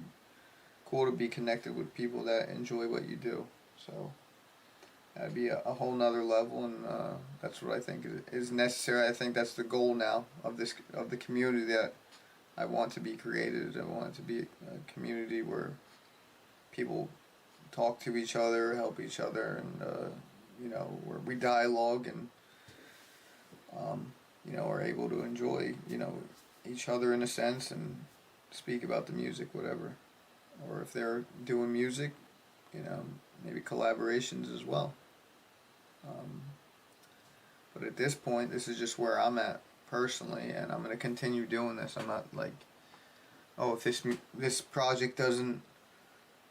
cool to be connected with people that enjoy what you do. So that'd be a whole nother level, and that's what I think is necessary. I think that's the goal now of the community that I want to be created. I want it to be a community where people talk to each other, help each other, and you know, where we dialogue and you know, are able to enjoy, you know, each other in a sense and speak about the music, whatever. Or if they're doing music, you know, maybe collaborations as well. Um, but at this point, this is just where I'm at personally, and I'm gonna continue doing this. I'm not like, oh, if this project doesn't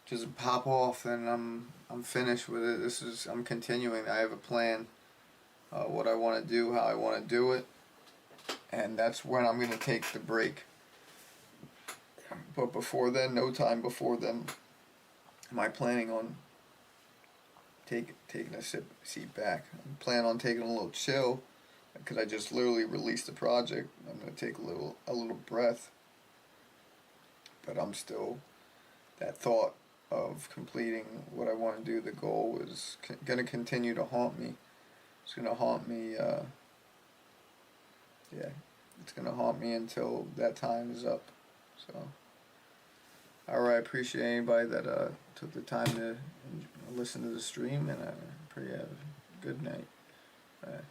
just pop off, then I'm finished with it. I'm continuing. I have a plan, what I want to do, how I want to do it, and that's when I'm gonna take the break. But before then, no time before then, am I planning on taking a seat back. I'm planning on taking a little chill, because I just literally released the project. I'm gonna take a little breath, but I'm still, that thought of completing what I want to do. The goal is gonna continue to haunt me. It's gonna haunt me. Yeah, it's gonna haunt me until that time is up. So, alright, I appreciate anybody that took the time to listen to the stream, and I pray you have a good night. Bye.